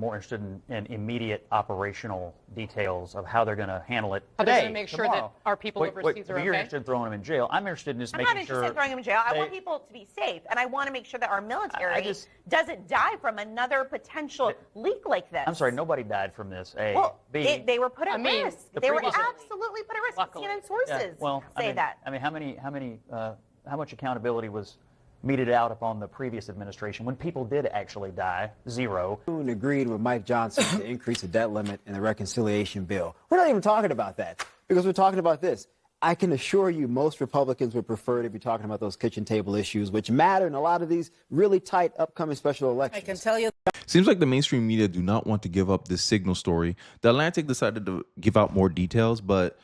more interested in immediate operational details of how they're going to handle it How today, they're going to make sure that our people overseas are okay? You're interested in throwing them in jail. I'm interested in just I'm making not sure. interested in throwing them in jail. I want people to be safe, and I want to make sure that our military doesn't die from another potential leak like this. I'm sorry, nobody died from this. A. Well, B. they were put at risk. They were absolutely put at risk. Luckily. CNN sources say that. I mean, how much accountability was meted out upon the previous administration when people did actually die? Zero. Agreed with Mike Johnson to increase the debt limit in the reconciliation bill. We're not even talking about that because we're talking about this. I can assure you most Republicans would prefer to be talking about those kitchen table issues, which matter in a lot of these really tight upcoming special elections. I can tell you. Seems like the mainstream media do not want to give up this Signal story. The Atlantic decided to give out more details, but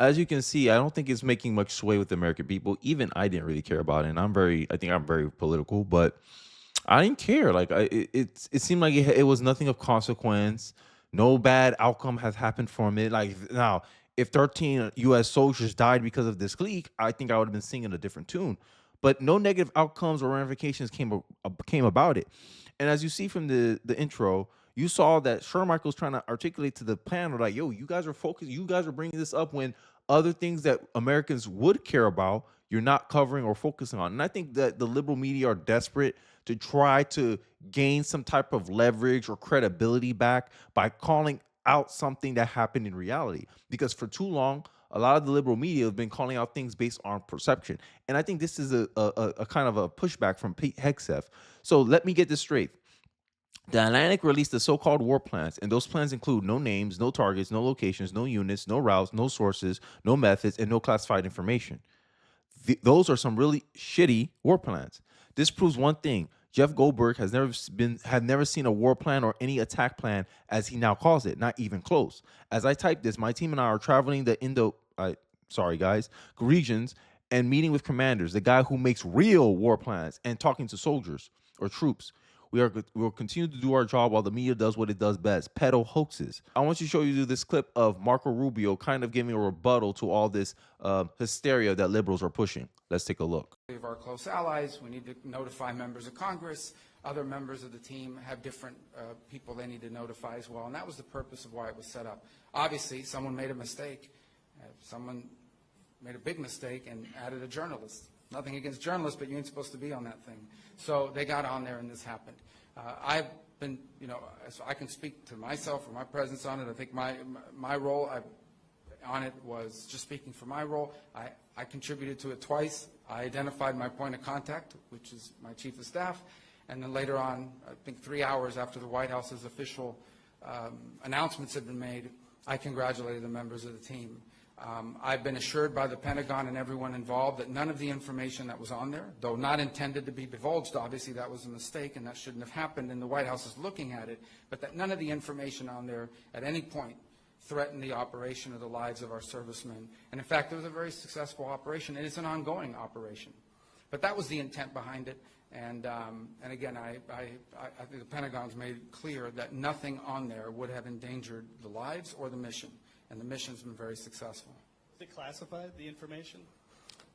as you can see, I don't think it's making much sway with the American people. Even I didn't really care about it. And I think I'm very political, but I didn't care. Like it seemed like it was nothing of consequence. No bad outcome has happened from it. Like now, if 13 U.S. soldiers died because of this leak, I think I would have been singing a different tune. But no negative outcomes or ramifications came about it. And as you see from the intro, you saw that Michael's trying to articulate to the panel, like, yo, you guys are focused. You guys are bringing this up when other things that Americans would care about, you're not covering or focusing on. And I think that the liberal media are desperate to try to gain some type of leverage or credibility back by calling out something that happened in reality. Because for too long, a lot of the liberal media have been calling out things based on perception. And I think this is a kind of a pushback from Pete Hegseth. So let me get this straight. The Atlantic released the so-called war plans, and those plans include no names, no targets, no locations, no units, no routes, no sources, no methods, and no classified information. Those are some really shitty war plans. This proves one thing. Jeff Goldberg had never seen a war plan or any attack plan, as he now calls it, not even close. As I type this, my team and I are traveling the regions and meeting with commanders, the guy who makes real war plans, and talking to soldiers or troops. We'll continue to do our job while the media does what it does best, peddle hoaxes. I want to show you this clip of Marco Rubio kind of giving a rebuttal to all this hysteria that liberals are pushing. Let's take a look. Of our close allies, we need to notify members of Congress. Other members of the team have different people they need to notify as well, and that was the purpose of why it was set up. Obviously, someone made a mistake. Someone made a big mistake and added a journalist. Nothing against journalists, but you ain't supposed to be on that thing. So they got on there and this happened. I've been, so I can speak to myself or my presence on it. I think my role on it was just speaking for my role. I contributed to it twice. I identified my point of contact, which is my chief of staff. And then later on, I think 3 hours after the White House's official announcements had been made, I congratulated the members of the team. I've been assured by the Pentagon and everyone involved that none of the information that was on there, though not intended to be divulged, obviously that was a mistake and that shouldn't have happened, and the White House is looking at it, but that none of the information on there at any point threatened the operation or the lives of our servicemen. And in fact, it was a very successful operation, and it's an ongoing operation. But that was the intent behind it, and again, I think the Pentagon's made it clear that nothing on there would have endangered the lives or the mission. And the mission's been very successful. Is it classified, the information?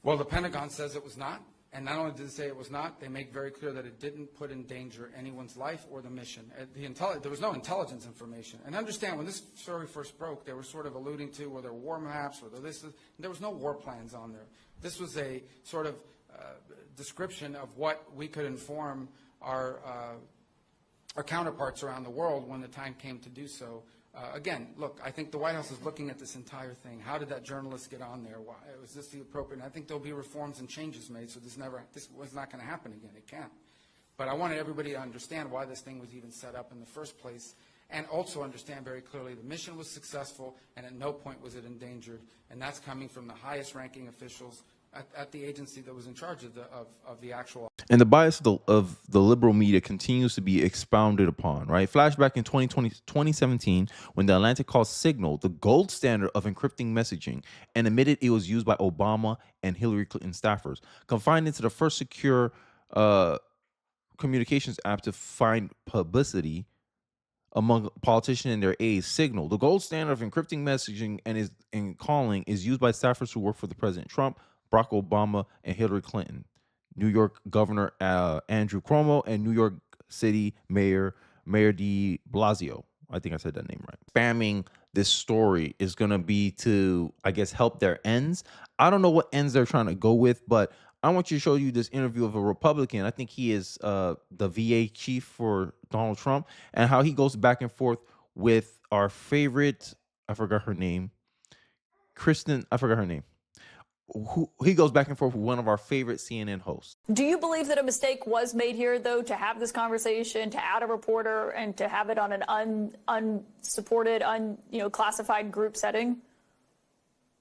Well, the Pentagon says it was not. And not only did it say it was not, they make very clear that it didn't put in danger anyone's life or the mission. There was no intelligence information. And understand, when this story first broke, they were sort of alluding to whether there were war maps, whether there was no war plans on there. This was a sort of description of what we could inform our counterparts around the world when the time came to do so. Again, look, I think the White House is looking at this entire thing. How did that journalist get on there? Why was this the appropriate? And I think there'll be reforms and changes made, so this was not going to happen again. It can't. But I wanted everybody to understand why this thing was even set up in the first place, and also understand very clearly the mission was successful, and at no point was it endangered. And that's coming from the highest-ranking officials at the agency that was in charge of the actual. And the bias of the liberal media continues to be expounded upon, right? Flashback in 2017, when the Atlantic called Signal the gold standard of encrypting messaging and admitted it was used by Obama and Hillary Clinton staffers, confined into the first secure communications app to find publicity among politicians and their aides. Signal, the gold standard of encrypting messaging and calling, is used by staffers who work for the President Trump, Barack Obama, and Hillary Clinton, New York Governor Andrew Cuomo, and New York City Mayor Mayor de Blasio. I think I said that name right. Spamming this story is going to be to, I guess, help their ends. I don't know what ends they're trying to go with, but I want you to show you this interview of a Republican. I think he is the VA chief for Donald Trump, and how he goes back and forth with our favorite, I forgot her name, Kristen, I forgot her name. He goes back and forth with one of our favorite CNN hosts. Do you believe that a mistake was made here, though, to have this conversation, to add a reporter, and to have it on an unsupported, classified group setting?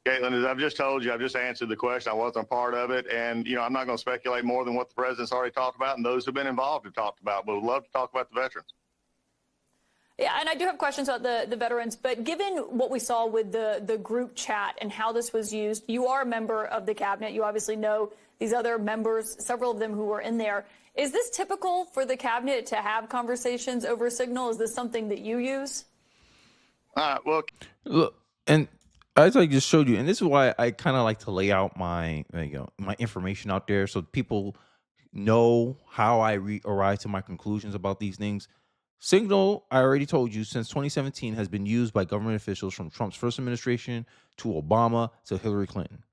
Caitlin, as I've just told you, I've just answered the question. I wasn't a part of it. And, I'm not going to speculate more than what the president's already talked about and those who've been involved have talked about. But we'd love to talk about the veterans. Yeah, and I do have questions about the veterans, but given what we saw with the group chat and how this was used, you are a member of the cabinet. You obviously know these other members, several of them who were in there. Is this typical for the cabinet to have conversations over Signal? Is this something that you use? Well, look, and as I just showed you, and this is why I kind of like to lay out my information out there so people know how I arrive to my conclusions about these things. Signal, I already told you, since 2017 has been used by government officials from Trump's first administration to Obama to Hillary Clinton,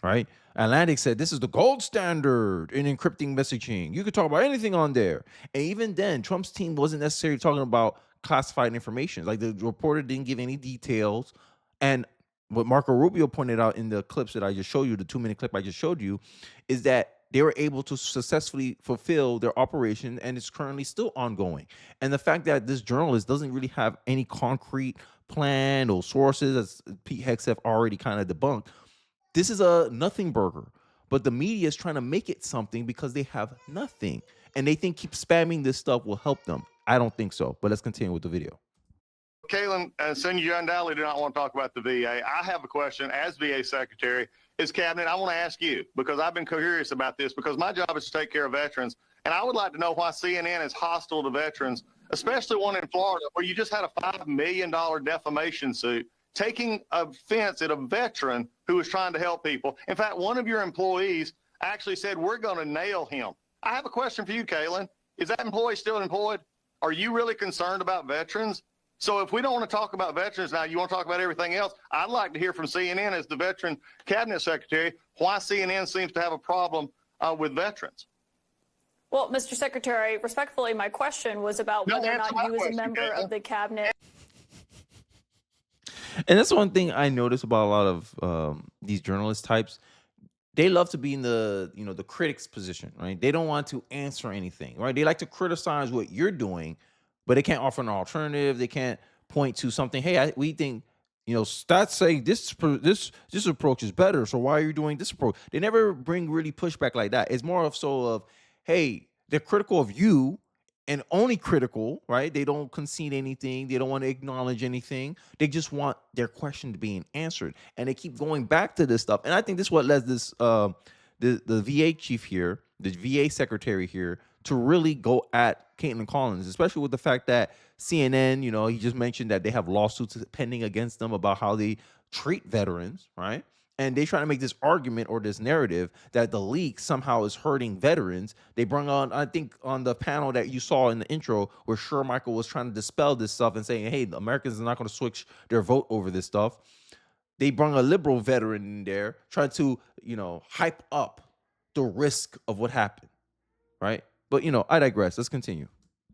right? Atlantic said this is the gold standard in encrypting messaging. You could talk about anything on there. And even then, Trump's team wasn't necessarily talking about classified information. Like, the reporter didn't give any details. And what Marco Rubio pointed out in the clips that I just showed you, the 2-minute clip I just showed you, is that they were able to successfully fulfill their operation, and it's currently still ongoing. And the fact that this journalist doesn't really have any concrete plan or sources, as Pete Hegseth already kind of debunked, this is a nothing burger. But the media is trying to make it something because they have nothing. And they think keep spamming this stuff will help them. I don't think so. But let's continue with the video. Caitlin, Senator, you undoubtedly do not want to talk about the VA. I have a question as VA Secretary. As Cabinet, I want to ask you, because I've been curious about this, because my job is to take care of veterans, and I would like to know why CNN is hostile to veterans, especially one in Florida where you just had a $5 million defamation suit taking offense at a veteran who was trying to help people. In fact, one of your employees actually said, we're going to nail him. I have a question for you, Caitlin. Is that employee still employed? Are you really concerned about veterans? So if we don't want to talk about veterans now, you want to talk about everything else, I'd like to hear from CNN as the Veteran Cabinet Secretary why CNN seems to have a problem with veterans. Well, Mr. Secretary, respectfully, my question was about whether or not you as a member of the cabinet. And that's one thing I notice about a lot of these journalist types. They love to be in the the critic's position, right? They don't want to answer anything, right? They like to criticize what you're doing, but they can't offer an alternative. They can't point to something. Hey, we think, stats say this approach is better. So why are you doing this approach? They never bring really pushback like that. It's more of, hey, they're critical of you and only critical, right? They don't concede anything. They don't want to acknowledge anything. They just want their question to be answered. And they keep going back to this stuff. And I think this is what led this, the VA chief here, the VA secretary here, to really go at Caitlin Collins, especially with the fact that CNN, he just mentioned that they have lawsuits pending against them about how they treat veterans, right? And they try to make this argument or this narrative that the leak somehow is hurting veterans. They bring on, I think, on the panel that you saw in the intro where Michael was trying to dispel this stuff and saying, hey, the Americans are not going to switch their vote over this stuff. They bring a liberal veteran in there trying to, hype up the risk of what happened, right? But, I digress. Let's continue.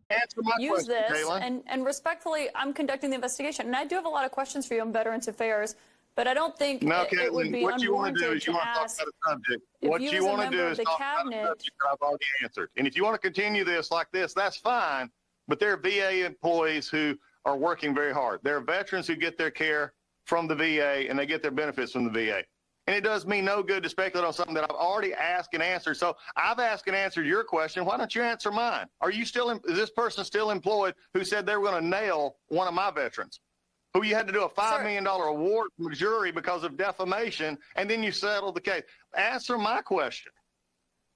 Answer my Use question, this, Caitlin. and respectfully, I'm conducting the investigation. And I do have a lot of questions for you on Veterans Affairs, but I don't think it would be what you want to do is unwarranted you want to talk ask about a subject. if What you you as a want to member do of is the talk about a cabinet. subject that I've already answered. And if you want to continue this like this, that's fine. But there are VA employees who are working very hard. There are veterans who get their care from the VA and they get their benefits from the VA. And it does me no good to speculate on something that I've already asked and answered. So I've asked and answered your question. Why don't you answer mine? Are you still, is this person still employed who said they were going to nail one of my veterans? Who you had to do a $5 million award from a jury because of defamation, and then you settled the case. Answer my question.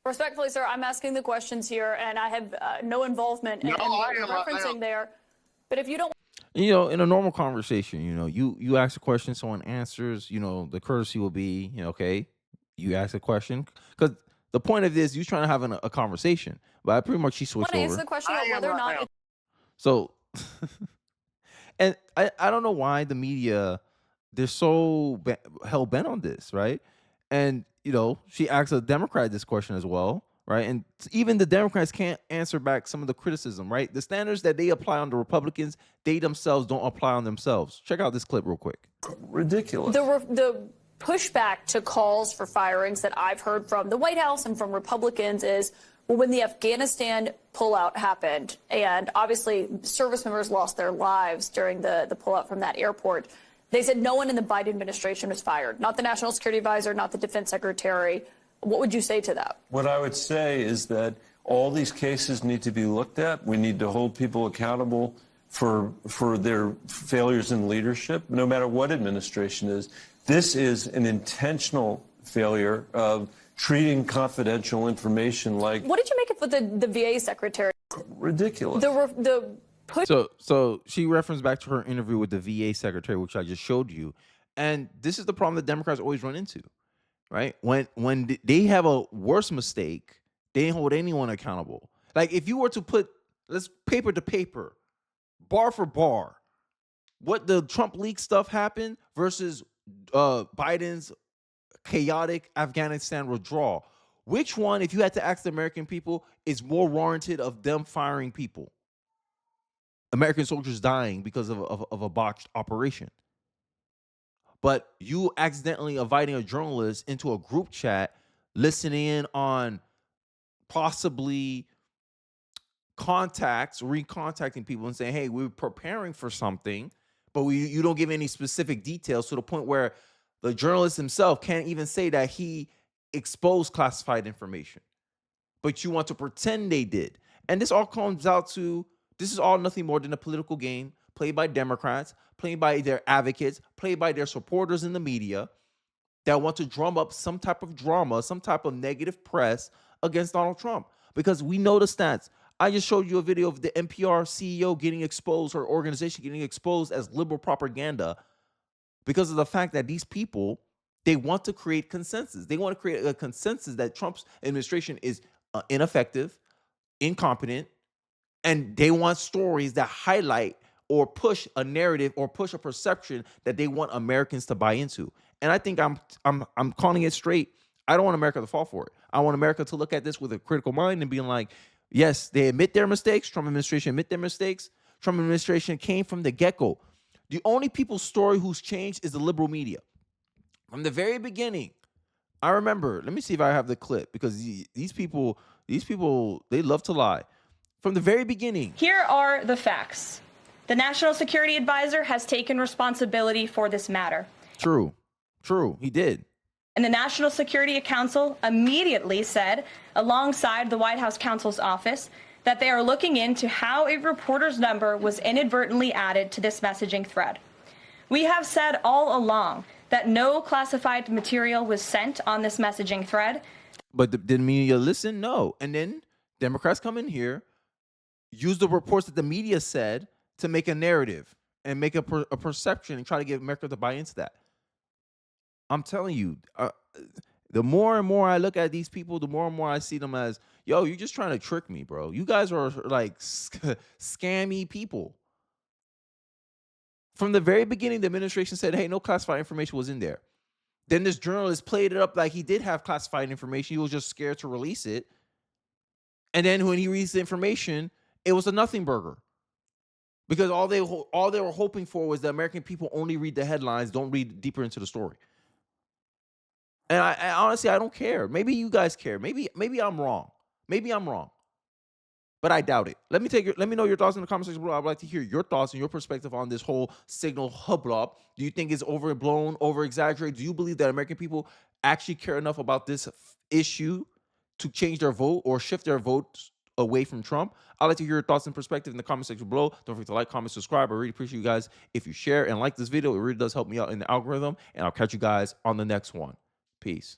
Respectfully, sir, I'm asking the questions here, and I have no involvement in what you're referencing there. But if you don't... in a normal conversation, you ask a question, someone answers, the courtesy will be, okay, you ask a question. Because the point of this, you're trying to have a conversation. But pretty much she switched over. Answer the question about whether or not... So, and I don't know why the media, they're so hell bent on this, right? And, she asked a Democrat this question as well, right? And even the Democrats can't answer back some of the criticism, right? The standards that they apply on the Republicans, they themselves don't apply on themselves. Check out this clip real quick. Ridiculous. The pushback to calls for firings that I've heard from the White House and from Republicans is, well, when the Afghanistan pullout happened, and obviously service members lost their lives during the pullout from that airport, they said no one in the Biden administration was fired, not the National Security Advisor, not the Defense Secretary. What would you say to that? What I would say is that all these cases need to be looked at. We need to hold people accountable for their failures in leadership, no matter what administration is. This is an intentional failure of treating confidential information like... What did you make of what the VA secretary? Ridiculous. So she referenced back to her interview with the VA secretary, which I just showed you. And this is the problem that Democrats always run into, right? When they have a worse mistake, they don't hold anyone accountable. Like if you were to put, let's paper to paper, bar for bar, what the Trump leak stuff happened versus Biden's chaotic Afghanistan withdrawal. Which one, if you had to ask the American people, is more warranted of them firing people? American soldiers dying because of a botched operation. But you accidentally inviting a journalist into a group chat, listening in on possibly recontacting people and saying, hey, we're preparing for something, but you don't give any specific details to the point where the journalist himself can't even say that he exposed classified information. But you want to pretend they did. And this all comes out to, this is all nothing more than a political game played by Democrats, played by their advocates, played by their supporters in the media that want to drum up some type of drama, some type of negative press against Donald Trump. Because we know the stats. I just showed you a video of the NPR CEO getting exposed, her organization getting exposed as liberal propaganda because of the fact that these people, they want to create consensus. They want to create a consensus that Trump's administration is ineffective, incompetent, and they want stories that highlight or push a narrative or push a perception that they want Americans to buy into. And I think I'm calling it straight. I don't want America to fall for it. I want America to look at this with a critical mind and being like, yes, they admit their mistakes. Trump administration admit their mistakes. Trump administration came from the get-go. The only people's story who's changed is the liberal media. From the very beginning, I remember, let me see if I have the clip, because these people, they love to lie. From the very beginning. Here are the facts. The National Security Advisor has taken responsibility for this matter. True, he did. And the National Security Council immediately said, alongside the White House counsel's office, that they are looking into how a reporter's number was inadvertently added to this messaging thread. We have said all along that no classified material was sent on this messaging thread. But did the media listen? No. And then Democrats come in here, use the reports that the media said to make a narrative and make a perception and try to get America to buy into that. I'm telling you, the more and more I look at these people, the more and more I see them as, yo, you're just trying to trick me, bro. You guys are like scammy people. From the very beginning, the administration said, hey, no classified information was in there. Then this journalist played it up like he did have classified information. He was just scared to release it. And then when he released the information, it was a nothing burger. Because all they were hoping for was the American people only read the headlines, don't read deeper into the story. And I honestly, I don't care. Maybe you guys care. Maybe I'm wrong. But I doubt it. Let me know your thoughts in the comment section below. I'd like to hear your thoughts and your perspective on this whole signal hubbub. Do you think it's overblown, over-exaggerated? Do you believe that American people actually care enough about this issue to change their vote or shift their votes away from Trump? I'd like to hear your thoughts and perspective in the comment section below. Don't forget to like, comment, subscribe. I really appreciate you guys if you share and like this video. It really does help me out in the algorithm. And I'll catch you guys on the next one. Peace.